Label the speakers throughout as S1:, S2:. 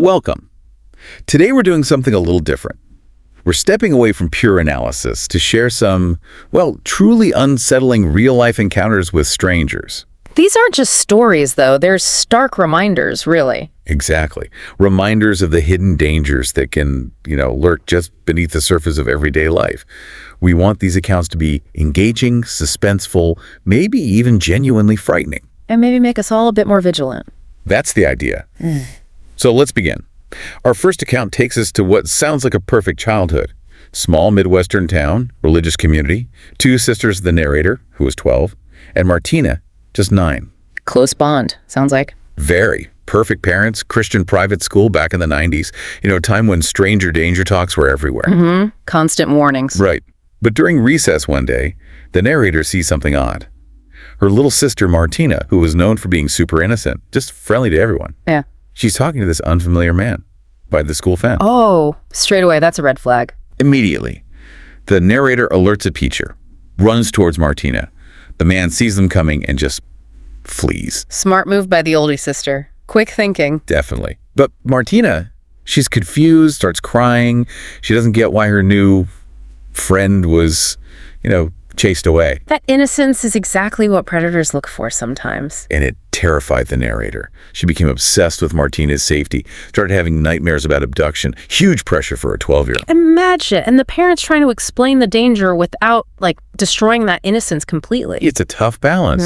S1: Welcome. Today we're doing something a little different. We're stepping away from pure analysis to share some, well, truly unsettling real-life encounters with strangers.
S2: These aren't just stories, though. They're stark reminders, really.
S1: Exactly. Reminders of the hidden dangers that can, lurk just beneath the surface of everyday life. We want these accounts to be engaging, suspenseful, maybe even genuinely frightening.
S2: And maybe make us all a bit more vigilant.
S1: That's the idea. So let's begin. Our first account takes us to what sounds like a perfect childhood. Small Midwestern town, religious community, two sisters of the narrator, who was 12, and Martina, just 9.
S2: Close bond, sounds like.
S1: Very. Perfect parents, Christian private school back in the 90s. A time when stranger danger talks were everywhere.
S2: Constant warnings.
S1: Right. But during recess one day, the narrator sees something odd. Her little sister Martina, who was known for being super innocent, just friendly to everyone.
S2: Yeah.
S1: She's talking to this unfamiliar man by the school fence.
S2: Oh, straight away, that's a red flag.
S1: Immediately, the narrator alerts a teacher, runs towards Martina. The man sees them coming and just flees.
S2: Smart move by the oldie sister. Quick thinking.
S1: Definitely. But Martina, she's confused, starts crying. She doesn't get why her new friend was, chased away.
S2: That innocence is exactly what predators look for sometimes.
S1: And it terrified the narrator. She became obsessed with Martina's safety, started having nightmares about abduction. Huge pressure for a 12-year-old.
S2: Imagine, and the parents trying to explain the danger without, destroying that innocence completely.
S1: It's a tough balance.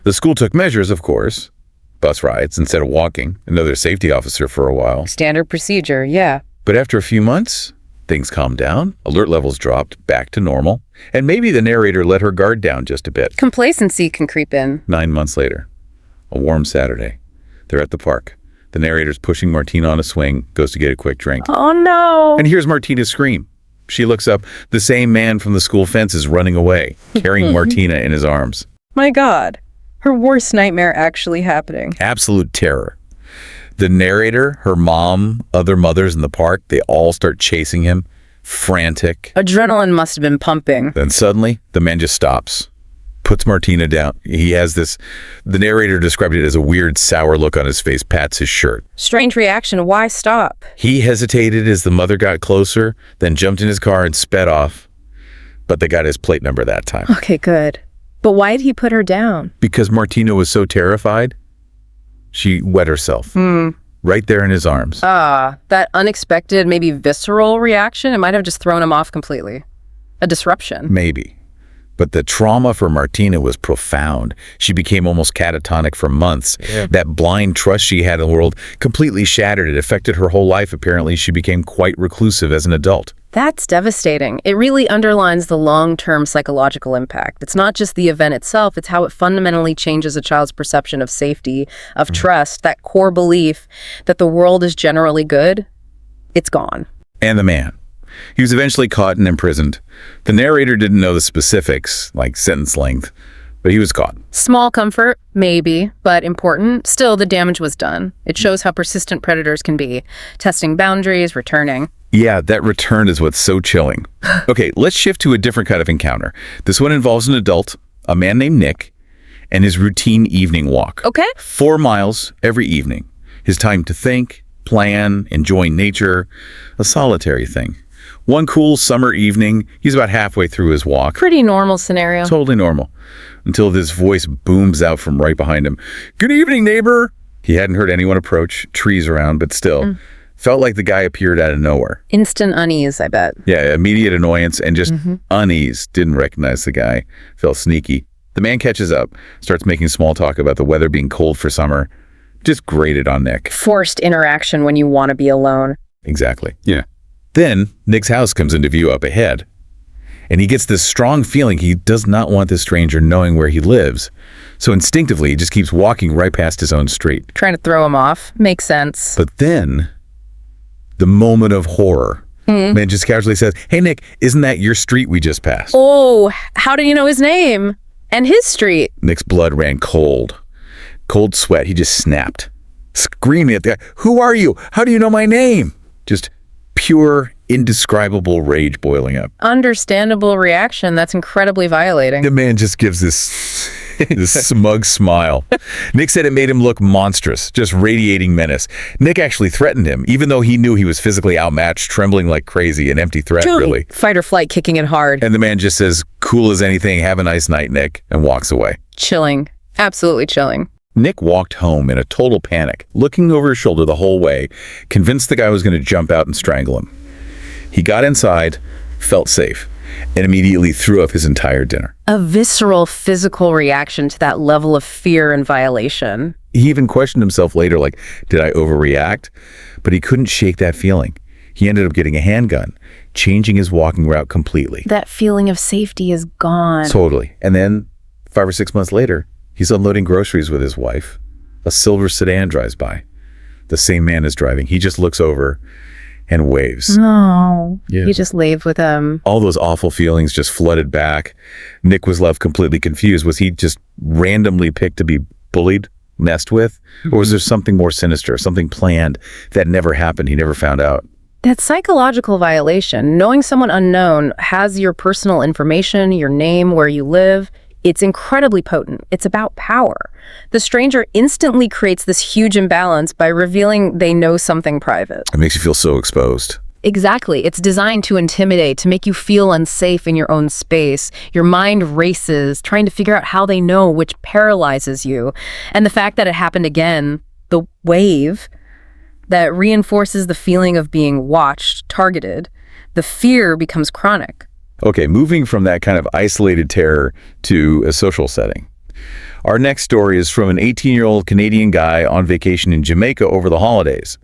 S1: The school took measures, of course. Bus rides instead of walking. Another safety officer for a while.
S2: Standard procedure, yeah.
S1: But after a few months, things calmed down, alert levels dropped back to normal, and maybe the narrator let her guard down just a bit.
S2: Complacency can creep in.
S1: 9 months later, a warm Saturday, they're at the park. The narrator's pushing Martina on a swing, goes to get a quick drink.
S2: Oh, no.
S1: And here's Martina scream. She looks up. The same man from the school fence is running away, carrying Martina in his arms.
S3: My God, her worst nightmare actually happening.
S1: Absolute terror. The narrator, her mom, other mothers in the park, they all start chasing him, frantic.
S2: Adrenaline must have been pumping.
S1: Then suddenly, the man just stops, puts Martina down. He has the narrator described it as a weird, sour look on his face, pats his shirt.
S3: Strange reaction. Why stop?
S1: He hesitated as the mother got closer, then jumped in his car and sped off. But they got his plate number that time.
S2: Okay, good. But why did he put her down?
S1: Because Martina was so terrified, she wet herself. Right there in his arms.
S2: That unexpected, maybe visceral reaction, it might have just thrown him off completely. A disruption.
S1: Maybe. But the trauma for Martina was profound. She became almost catatonic for months. Yeah. That blind trust she had in the world completely shattered. It affected her whole life, apparently. She became quite reclusive as an adult.
S2: That's devastating. It really underlines the long-term psychological impact. It's not just the event itself, it's how it fundamentally changes a child's perception of safety, of trust, that core belief that the world is generally good. It's gone.
S1: And the man. He was eventually caught and imprisoned. The narrator didn't know the specifics, like sentence length, but he was caught.
S2: Small comfort, maybe, but important. Still, the damage was done. It shows how persistent predators can be, testing boundaries, returning.
S1: Yeah, that return is what's so chilling. Okay, let's shift to a different kind of encounter. This one involves an adult, a man named Nick, and his routine evening walk.
S2: Okay.
S1: 4 miles every evening. His time to think, plan, enjoy nature, a solitary thing. One cool summer evening, he's about halfway through his walk.
S2: Pretty normal scenario.
S1: Totally normal. Until this voice booms out from right behind him. Good evening, neighbor. He hadn't heard anyone approach, trees around, but still. Felt like the guy appeared out of nowhere.
S2: Instant unease, I bet.
S1: Yeah, immediate annoyance and just unease. Didn't recognize the guy. Felt sneaky. The man catches up, starts making small talk about the weather being cold for summer. Just grated on Nick.
S2: Forced interaction when you want to be alone.
S1: Exactly. Yeah. Then Nick's house comes into view up ahead. And he gets this strong feeling he does not want this stranger knowing where he lives. So instinctively, he just keeps walking right past his own street.
S2: Trying to throw him off. Makes sense.
S1: But then, the moment of horror. Man just casually says, hey, Nick, isn't that your street we just passed?
S2: Oh, how do you know his name? And his street?
S1: Nick's blood ran cold. Cold sweat. He just snapped, screaming at the guy, who are you? How do you know my name? Just pure, indescribable rage boiling up.
S2: Understandable reaction. That's incredibly violating.
S1: The man just gives this This smug smile. Nick said it made him look monstrous, just radiating menace. Nick actually threatened him, even though he knew he was physically outmatched, trembling like crazy, an empty threat, really.
S2: Fight or flight, kicking it hard.
S1: And the man just says, cool as anything, have a nice night, Nick, and walks away.
S2: Chilling. Absolutely chilling.
S1: Nick walked home in a total panic, looking over his shoulder the whole way, convinced the guy was going to jump out and strangle him. He got inside, felt safe, and immediately threw up his entire dinner.
S2: A visceral physical reaction to that level of fear and violation.
S1: He even questioned himself later, like, did I overreact? But he couldn't shake that feeling. He ended up getting a handgun, changing his walking route completely.
S2: That feeling of safety is gone.
S1: Totally. And then 5 or 6 months later, he's unloading groceries with his wife. A silver sedan drives by. The same man is driving. He just looks over and waves.
S2: No.
S1: Yeah.
S2: You just leave with him.
S1: All those awful feelings just flooded back. Nick was left completely confused. Was he just randomly picked to be bullied, messed with? Or was there something more sinister, something planned that never happened? He never found out.
S2: That psychological violation, knowing someone unknown has your personal information, your name, where you live, it's incredibly potent. It's about power. The stranger instantly creates this huge imbalance by revealing they know something private.
S1: It makes you feel so exposed.
S2: Exactly. It's designed to intimidate, to make you feel unsafe in your own space. Your mind races, trying to figure out how they know, which paralyzes you. And the fact that it happened again, the wave, that reinforces the feeling of being watched, targeted. The fear becomes chronic.
S1: Okay, moving from that kind of isolated terror to a social setting. Our next story is from an 18-year-old Canadian guy on vacation in Jamaica over the holidays.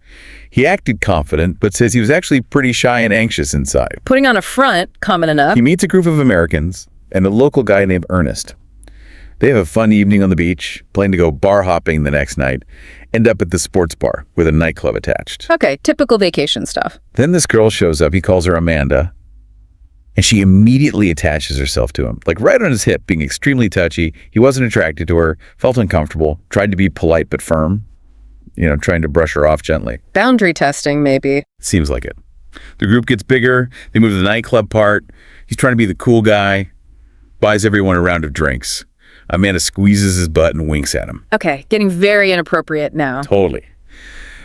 S1: He acted confident, but says he was actually pretty shy and anxious inside.
S2: Putting on a front, common enough.
S1: He meets a group of Americans and a local guy named Ernest. They have a fun evening on the beach, plan to go bar hopping the next night, end up at the sports bar with a nightclub attached.
S2: Okay, typical vacation stuff.
S1: Then this girl shows up. He calls her Amanda. And she immediately attaches herself to him, like right on his hip, being extremely touchy. He wasn't attracted to her, felt uncomfortable, tried to be polite but firm, trying to brush her off gently.
S2: Boundary testing, maybe.
S1: Seems like it. The group gets bigger. They move to the nightclub part. He's trying to be the cool guy, buys everyone a round of drinks. Amanda squeezes his butt and winks at him.
S2: Okay, getting very inappropriate now.
S1: Totally.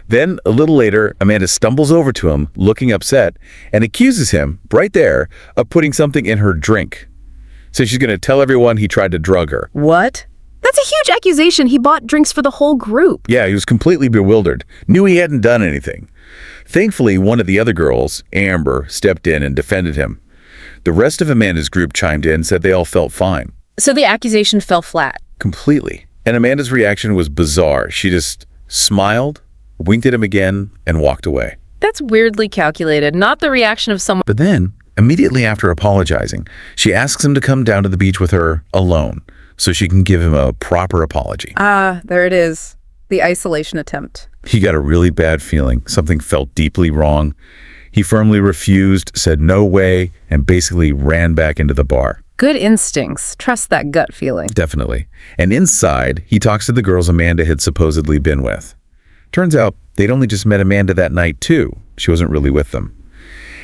S1: Then, a little later, Amanda stumbles over to him, looking upset, and accuses him, right there, of putting something in her drink. So she's going to tell everyone he tried to drug her.
S2: What? That's a huge accusation. He bought drinks for the whole group.
S1: Yeah, he was completely bewildered. Knew he hadn't done anything. Thankfully, one of the other girls, Amber, stepped in and defended him. The rest of Amanda's group chimed in and said they all felt fine.
S2: So the accusation fell flat.
S1: Completely. And Amanda's reaction was bizarre. She just smiled, winked at him again, and walked away.
S2: That's weirdly calculated, not the reaction of someone.
S1: But then, immediately after apologizing, she asks him to come down to the beach with her alone so she can give him a proper apology.
S3: There it is. The isolation attempt.
S1: He got a really bad feeling. Something felt deeply wrong. He firmly refused, said no way, and basically ran back into the bar.
S2: Good instincts. Trust that gut feeling.
S1: Definitely. And inside, he talks to the girls Amanda had supposedly been with. Turns out they'd only just met Amanda that night, too. She wasn't really with them.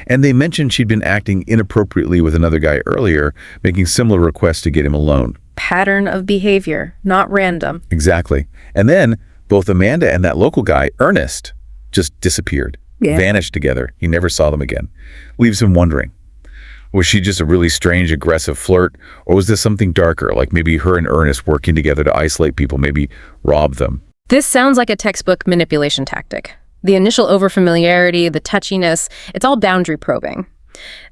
S1: And they mentioned she'd been acting inappropriately with another guy earlier, making similar requests to get him alone.
S2: Pattern of behavior, not random.
S1: Exactly. And then both Amanda and that local guy, Ernest, just disappeared.
S2: Yeah.
S1: Vanished together. He never saw them again. Leaves him wondering. Was she just a really strange, aggressive flirt? Or was this something darker, like maybe her and Ernest working together to isolate people, maybe rob them?
S2: This sounds like a textbook manipulation tactic. The initial overfamiliarity, the touchiness, it's all boundary probing.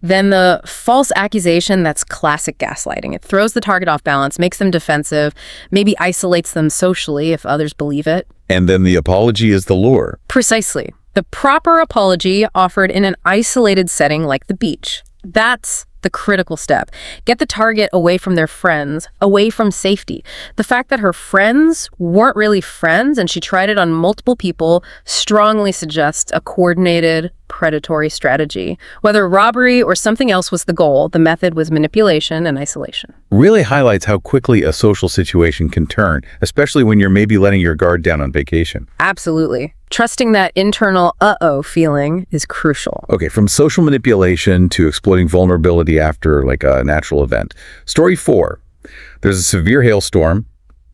S2: Then the false accusation, that's classic gaslighting. It throws the target off balance, makes them defensive, maybe isolates them socially if others believe it.
S1: And then the apology is the lure.
S2: Precisely. The proper apology offered in an isolated setting like the beach. That's the critical step. Get the target away from their friends, away from safety. The fact that her friends weren't really friends and she tried it on multiple people strongly suggests a coordinated, predatory strategy. Whether robbery or something else was the goal, the method was manipulation and isolation.
S1: Really highlights how quickly a social situation can turn, especially when you're maybe letting your guard down on vacation.
S2: Absolutely. Trusting that internal uh-oh feeling is crucial.
S1: Okay, from social manipulation to exploiting vulnerability after like a natural event. Story 4. There's a severe hailstorm.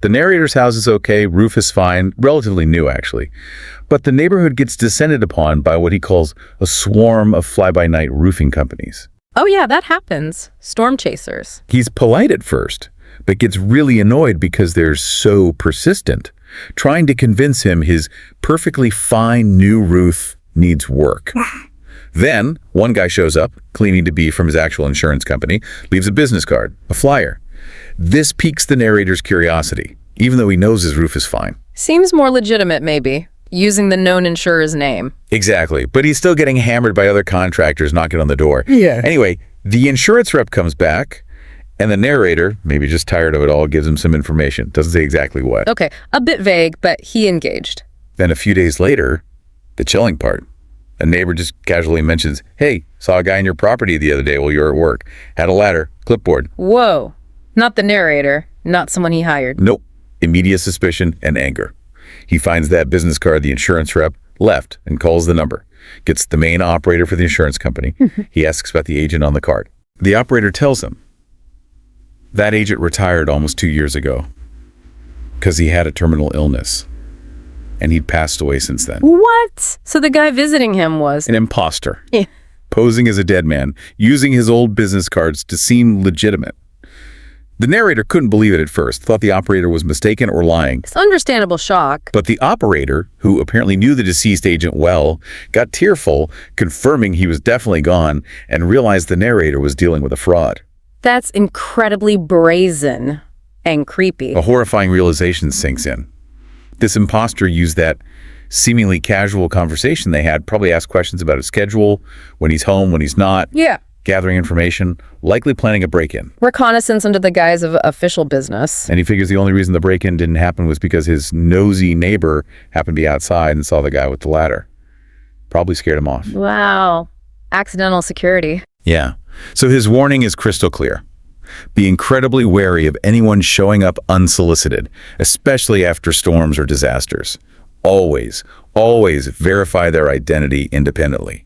S1: The narrator's house is okay, roof is fine, relatively new actually. But the neighborhood gets descended upon by what he calls a swarm of fly-by-night roofing companies.
S2: Oh yeah, that happens. Storm chasers.
S1: He's polite at first, but gets really annoyed because they're so persistent, trying to convince him his perfectly fine new roof needs work. Then, one guy shows up, claiming to be from his actual insurance company, leaves a business card, a flyer. This piques the narrator's curiosity, even though he knows his roof is fine.
S2: Seems more legitimate, maybe, using the known insurer's name.
S1: Exactly, but he's still getting hammered by other contractors knocking on the door.
S3: Yeah.
S1: Anyway, the insurance rep comes back, and the narrator, maybe just tired of it all, gives him some information. Doesn't say exactly what.
S2: Okay, a bit vague, but he engaged.
S1: Then a few days later, the chilling part. A neighbor just casually mentions, "Hey, saw a guy in your property the other day while you were at work. Had a ladder, clipboard."
S2: Whoa. Not the narrator, not someone he hired.
S1: Nope. Immediate suspicion and anger. He finds that business card the insurance rep left and calls the number. Gets the main operator for the insurance company. He asks about the agent on the card. The operator tells him that agent retired almost 2 years ago because he had a terminal illness, and he'd passed away since then.
S2: What? So the guy visiting him was...
S1: An imposter,
S2: Yeah.
S1: posing as a dead man, using his old business cards to seem legitimate. The narrator couldn't believe it at first, thought the operator was mistaken or lying.
S2: It's understandable shock.
S1: But the operator, who apparently knew the deceased agent well, got tearful, confirming he was definitely gone, and realized the narrator was dealing with a fraud.
S2: That's incredibly brazen and creepy.
S1: A horrifying realization sinks in. This imposter used that seemingly casual conversation they had, probably asked questions about his schedule, when he's home, when he's not,
S2: Yeah.
S1: gathering information, likely planning a break-in.
S2: Reconnaissance under the guise of official business.
S1: And he figures the only reason the break-in didn't happen was because his nosy neighbor happened to be outside and saw the guy with the ladder. Probably scared him off.
S2: Wow. Accidental security.
S1: Yeah. So his warning is crystal clear. Be incredibly wary of anyone showing up unsolicited, especially after storms or disasters. Always, always verify their identity independently.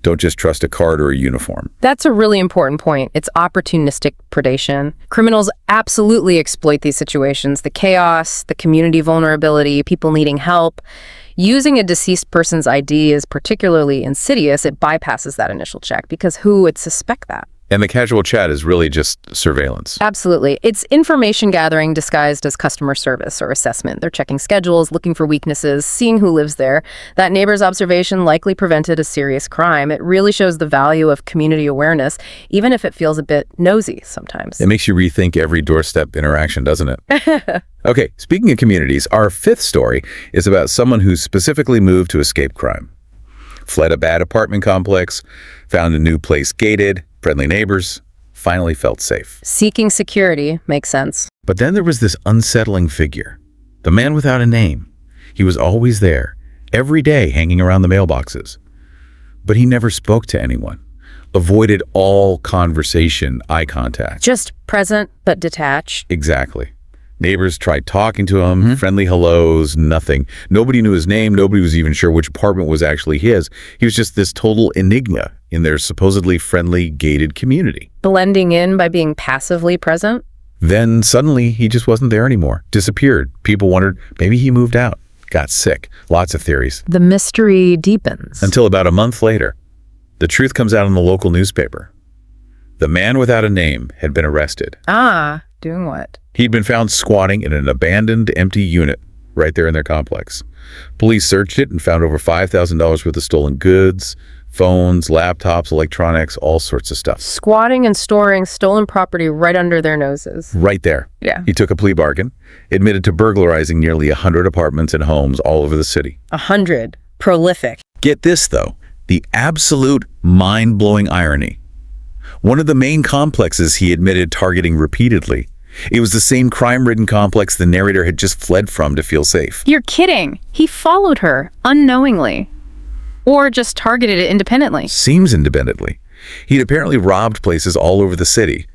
S1: Don't just trust a card or a uniform.
S2: That's a really important point. It's opportunistic predation. Criminals absolutely exploit these situations, the chaos, the community vulnerability, people needing help. Using a deceased person's ID is particularly insidious. It bypasses that initial check because who would suspect that?
S1: And the casual chat is really just surveillance.
S2: Absolutely. It's information gathering disguised as customer service or assessment. They're checking schedules, looking for weaknesses, seeing who lives there. That neighbor's observation likely prevented a serious crime. It really shows the value of community awareness, even if it feels a bit nosy sometimes.
S1: It makes you rethink every doorstep interaction, doesn't it? Okay, speaking of communities, our fifth story is about someone who specifically moved to escape crime. Fled a bad apartment complex, found a new place gated, friendly neighbors, finally felt safe.
S2: Seeking security makes sense.
S1: But then there was this unsettling figure, the man without a name. He was always there, every day hanging around the mailboxes. But he never spoke to anyone, avoided all conversation, eye contact.
S2: Just present but detached.
S1: Exactly. Neighbors tried talking to him, friendly hellos, nothing. Nobody knew his name. Nobody was even sure which apartment was actually his. He was just this total enigma in their supposedly friendly, gated community.
S2: Blending in by being passively present.
S1: Then suddenly he just wasn't there anymore. Disappeared. People wondered maybe he moved out, got sick. Lots of theories.
S2: The mystery deepens.
S1: Until about a month later, the truth comes out in the local newspaper. The man without a name had been arrested.
S2: Ah, doing what?
S1: He'd been found squatting in an abandoned, empty unit right there in their complex. Police searched it and found over $5,000 worth of stolen goods, phones, laptops, electronics, all sorts of stuff.
S2: Squatting and storing stolen property right under their noses.
S1: Right there.
S2: Yeah.
S1: He took a plea bargain, admitted to burglarizing nearly 100 apartments and homes all over the city.
S2: 100. Prolific.
S1: Get this, though, the absolute mind-blowing irony. One of the main complexes he admitted targeting repeatedly. It was the same crime-ridden complex the narrator had just fled from to feel safe.
S2: You're kidding. He followed her unknowingly. Or just targeted it independently.
S1: Seems independently. He'd apparently robbed places all over the city,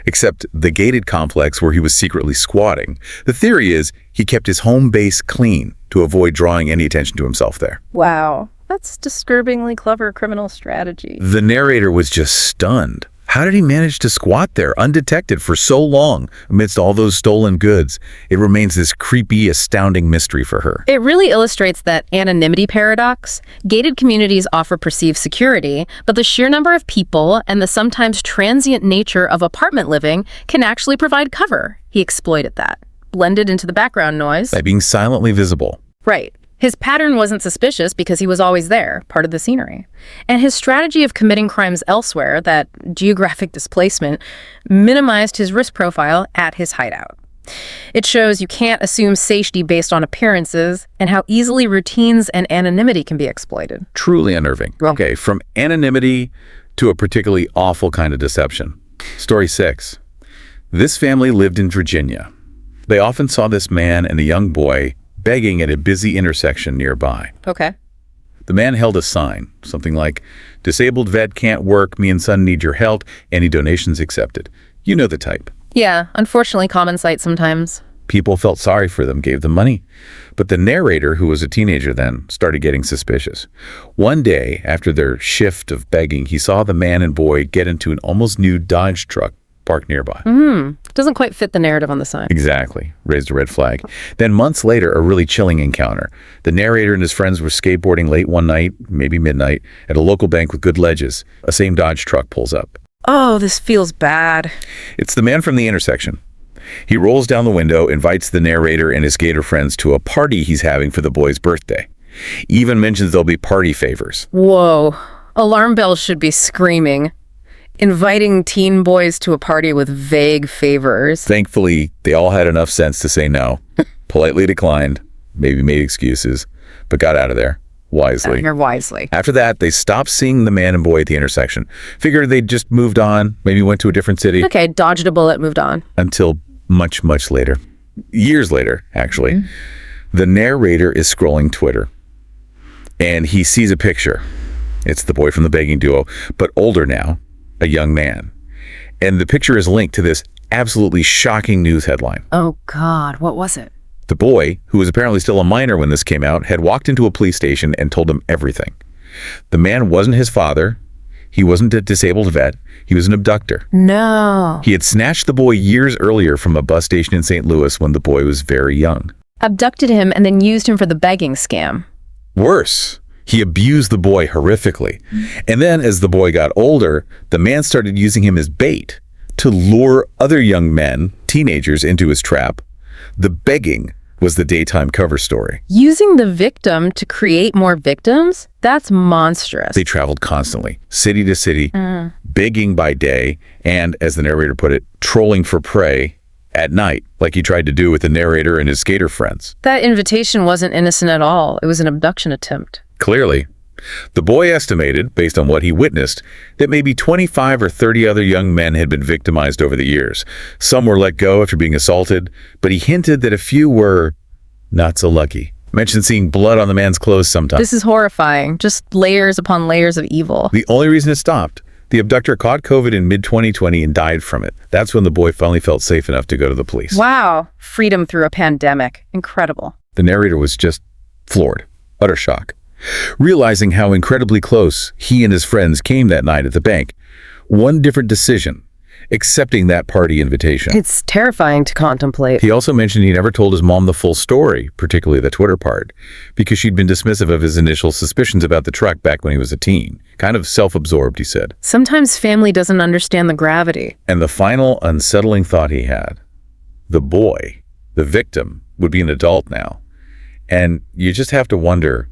S1: except the gated complex where he was secretly squatting. The theory is he kept his home base clean to avoid drawing any attention to himself there.
S3: Wow. That's disturbingly clever criminal strategy.
S1: The narrator was just stunned. How did he manage to squat there undetected for so long amidst all those stolen goods? It remains this creepy, astounding mystery for her.
S2: It really illustrates that anonymity paradox. Gated communities offer perceived security, but the sheer number of people and the sometimes transient nature of apartment living can actually provide cover. He exploited that, blended into the background noise.
S1: By being silently visible.
S2: Right. His pattern wasn't suspicious because he was always there, part of the scenery. And his strategy of committing crimes elsewhere, that geographic displacement, minimized his risk profile at his hideout. It shows you can't assume safety based on appearances and how easily routines and anonymity can be exploited.
S1: Truly unnerving. Okay, from anonymity to a particularly awful kind of deception. Story 6. This family lived in Virginia. They often saw this man and a young boy begging at a busy intersection nearby.
S2: Okay.
S1: The man held a sign, something like, "Disabled vet can't work, me and son need your help, any donations accepted." You know the type.
S2: Yeah, unfortunately common sight sometimes.
S1: People felt sorry for them, gave them money. But the narrator, who was a teenager then, started getting suspicious. One day, after their shift of begging, he saw the man and boy get into an almost new Dodge truck parked nearby.
S2: Doesn't quite fit the narrative on the sign.
S1: Exactly. Raised a red flag. Then months later, a really chilling encounter. The narrator and his friends were skateboarding late one night, maybe midnight, at a local bank with good ledges. A same Dodge truck pulls up.
S2: Oh, this feels bad.
S1: It's the man from the intersection. He rolls down the window, invites the narrator and his skater friends to a party he's having for the boy's birthday. Even mentions there'll be party favors.
S2: Whoa. Alarm bells should be screaming. Inviting teen boys to a party with vague favors.
S1: Thankfully, they all had enough sense to say no. Politely declined, maybe made excuses, but got out of there wisely.
S2: Wisely.
S1: After that, they stopped seeing the man and boy at the intersection. Figured they'd just moved on, maybe went to a different city.
S2: Okay, dodged a bullet, moved on.
S1: Until much, much later. Years later, actually. The narrator is scrolling Twitter, and he sees a picture. It's the boy from the begging duo, but older now, a young man. And the picture is linked to this absolutely shocking news headline.
S2: Oh, God, what was it?
S1: The boy, who was apparently still a minor when this came out, had walked into a police station and told him everything. The man wasn't his father. He wasn't a disabled vet. He was an abductor.
S2: No.
S1: He had snatched the boy years earlier from a bus station in St. Louis when the boy was very young.
S2: Abducted him and then used him for the begging scam.
S1: Worse, he abused the boy horrifically. And then as the boy got older, the man started using him as bait to lure other young men, teenagers, into his trap. The begging was the daytime cover story.
S2: Using the victim to create more victims? That's monstrous.
S1: They traveled constantly, city to city, begging by day, and, as the narrator put it, trolling for prey at night, like he tried to do with the narrator and his skater friends.
S2: That invitation wasn't innocent at all. It was an abduction attempt.
S1: Clearly. The boy estimated, based on what he witnessed, that maybe 25 or 30 other young men had been victimized over the years. Some were let go after being assaulted, but he hinted that a few were not so lucky. Mentioned seeing blood on the man's clothes sometimes.
S2: This is horrifying. Just layers upon layers of evil.
S1: The only reason it stopped, the abductor caught COVID in mid-2020 and died from it. That's when the boy finally felt safe enough to go to the police.
S2: Wow. Freedom through a pandemic. Incredible.
S1: The narrator was just floored, utter shock. Realizing how incredibly close he and his friends came that night at the bank. One different decision, accepting that party invitation.
S2: It's terrifying to contemplate.
S1: He also mentioned he never told his mom the full story, particularly the Twitter part, because she'd been dismissive of his initial suspicions about the truck back when he was a teen. Kind of self-absorbed, he said.
S2: Sometimes family doesn't understand the gravity.
S1: And the final unsettling thought he had, the boy, the victim, would be an adult now. And you just have to wonder,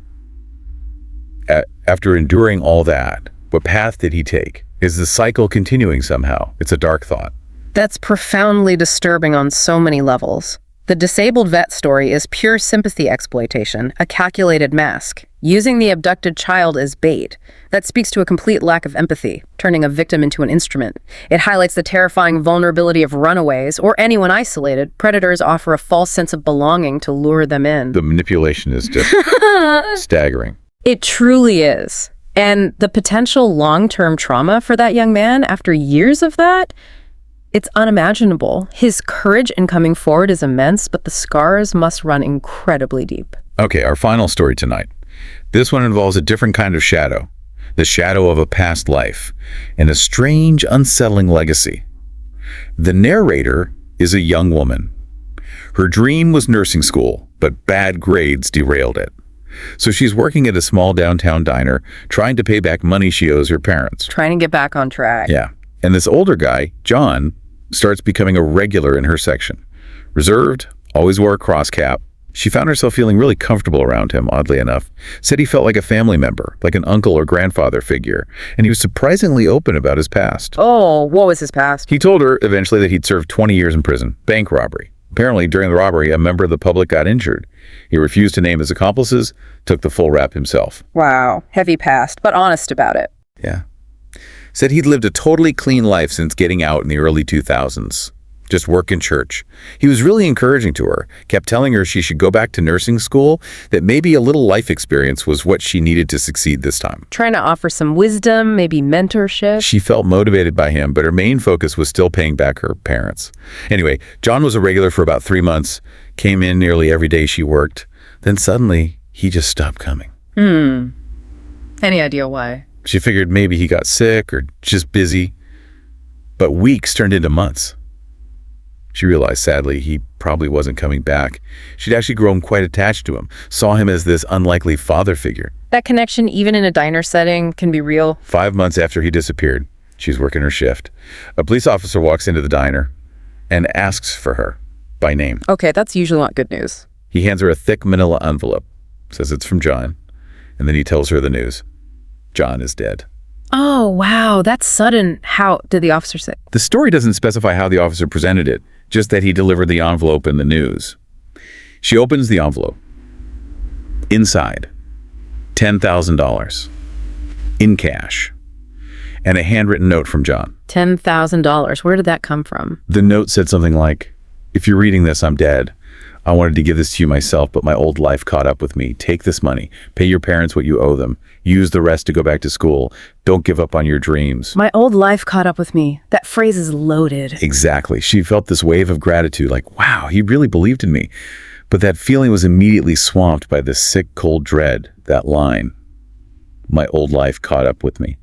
S1: after enduring all that, what path did he take? Is the cycle continuing somehow? It's a dark thought.
S2: That's profoundly disturbing on so many levels. The disabled vet story is pure sympathy exploitation, a calculated mask, using the abducted child as bait. That speaks to a complete lack of empathy, turning a victim into an instrument. It highlights the terrifying vulnerability of runaways or anyone isolated. Predators offer a false sense of belonging to lure them in.
S1: The manipulation is just staggering.
S2: It truly is. And the potential long-term trauma for that young man after years of that, it's unimaginable. His courage in coming forward is immense, but the scars must run incredibly deep.
S1: Okay, our final story tonight. This one involves a different kind of shadow. the shadow of a past life, and a strange, unsettling legacy. The narrator is a young woman. Her dream was nursing school, but bad grades derailed it. So she's working at a small downtown diner, trying to pay back money she owes her parents.
S2: Trying to get back on track.
S1: Yeah. And this older guy, John, starts becoming a regular in her section. Reserved, always wore a cross cap. She found herself feeling really comfortable around him, oddly enough. Said he felt like a family member, like an uncle or grandfather figure, and he was surprisingly open about his past.
S2: Oh, what was his past?
S1: He told her eventually that he'd served 20 years in prison, bank robbery. Apparently, during the robbery, a member of the public got injured. He refused to name his accomplices, took the full rap himself.
S2: Wow, heavy past, but honest about it.
S1: Yeah. Said he'd lived a totally clean life since getting out in the early 2000s. Just work in church. He was really encouraging to her, kept telling her she should go back to nursing school, that maybe a little life experience was what she needed to succeed this time.
S2: Trying to offer some wisdom, maybe mentorship.
S1: She felt motivated by him, but her main focus was still paying back her parents. Anyway, John was a regular for about 3 months, came in nearly every day she worked. Then suddenly, he just stopped coming.
S2: Any idea why?
S1: She figured maybe he got sick or just busy. But weeks turned into months. She realized, sadly, he probably wasn't coming back. She'd actually grown quite attached to him, saw him as this unlikely father figure.
S2: That connection, even in a diner setting, can be real.
S1: 5 months after he disappeared, she's working her shift. A police officer walks into the diner and asks for her by name.
S2: Okay, that's usually not good news.
S1: He hands her a thick manila envelope, says it's from John, and then he tells her the news. John is dead.
S2: Oh, wow, that's sudden. How did the officer say?
S1: The story doesn't specify how the officer presented it, just that he delivered the envelope and the news. She opens the envelope. Inside, $10,000 in cash, and a handwritten note from John.
S2: $10,000. Where did that come from?
S1: The note said something like, "If you're reading this, I'm dead. I wanted to give this to you myself, but my old life caught up with me. Take this money. Pay your parents what you owe them. Use the rest to go back to school. Don't give up on your dreams."
S2: My old life caught up with me. That phrase is loaded.
S1: Exactly. She felt this wave of gratitude, like, wow, he really believed in me. But that feeling was immediately swamped by this sick, cold dread, that line. My old life caught up with me.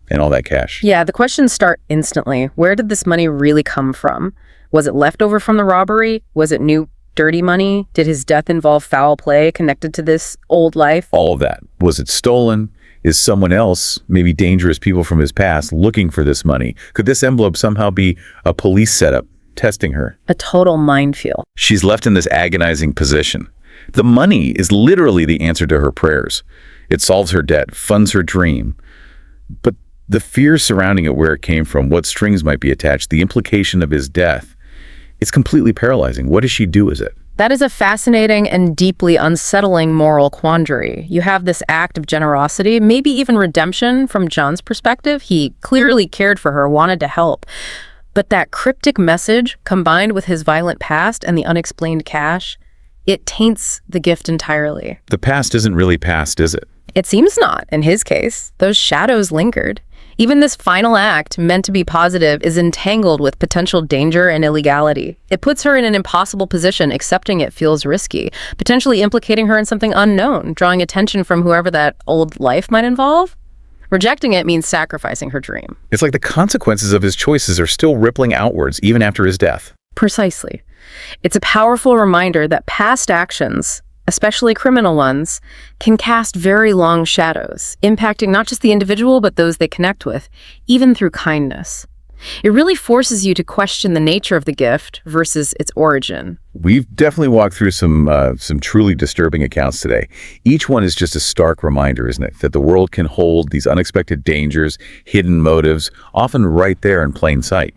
S1: And all that cash.
S2: Yeah, the questions start instantly. Where did this money really come from? Was it leftover from the robbery? Was it new dirty money? Did his death involve foul play connected to this old life?
S1: All of that. Was it stolen? Is someone else, maybe dangerous people from his past, looking for this money? Could this envelope somehow be a police setup testing her?
S2: A total minefield.
S1: She's left in this agonizing position. The money is literally the answer to her prayers. It solves her debt, funds her dream. But the fear surrounding it, where it came from, what strings might be attached, the implication of his death, it's completely paralyzing. What does she do with it?
S2: That is a fascinating and deeply unsettling moral quandary. You have this act of generosity, maybe even redemption from John's perspective. He clearly cared for her, wanted to help. But that cryptic message, combined with his violent past and the unexplained cash, it taints the gift entirely.
S1: The past isn't really past, is it?
S2: It seems not, in his case. Those shadows lingered. Even this final act, meant to be positive, is entangled with potential danger and illegality. It puts her in an impossible position. Accepting it feels risky, potentially implicating her in something unknown, drawing attention from whoever that old life might involve. Rejecting it means sacrificing her dream.
S1: It's like the consequences of his choices are still rippling outwards, even after his death.
S2: Precisely. It's a powerful reminder that past actions, especially criminal ones, can cast very long shadows, impacting not just the individual, but those they connect with, even through kindness. It really forces you to question the nature of the gift versus its origin.
S1: We've definitely walked through some truly disturbing accounts today. Each one is just a stark reminder, isn't it, that the world can hold these unexpected dangers, hidden motives, often right there in plain sight.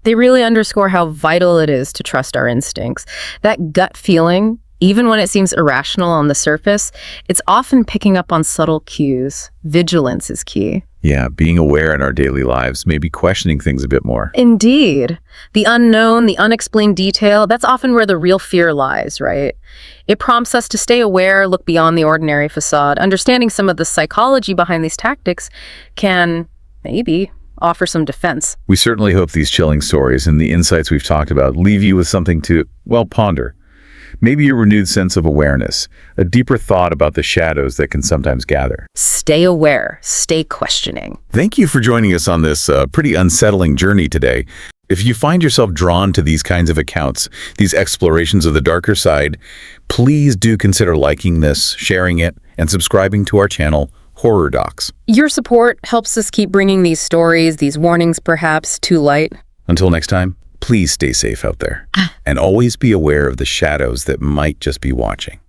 S2: They really underscore how vital it is to trust our instincts. That gut feeling, even when it seems irrational on the surface, it's often picking up on subtle cues. Vigilance is key.
S1: Yeah, being aware in our daily lives, maybe questioning things a bit more.
S2: Indeed. The unknown, the unexplained detail, that's often where the real fear lies, right? It prompts us to stay aware, look beyond the ordinary facade. Understanding some of the psychology behind these tactics can, maybe, offer some defense.
S1: We certainly hope these chilling stories and the insights we've talked about leave you with something to, well, ponder. maybe a renewed sense of awareness, a deeper thought about the shadows that can sometimes gather.
S2: Stay aware, stay questioning.
S1: Thank you for joining us on this pretty unsettling journey today. If you find yourself drawn to these kinds of accounts, these explorations of the darker side, please do consider liking this, sharing it, and subscribing to our channel, Horror Docx.
S2: Your support helps us keep bringing these stories, these warnings perhaps, to light.
S1: Until next time, please stay safe out there. And always be aware of the shadows that might just be watching.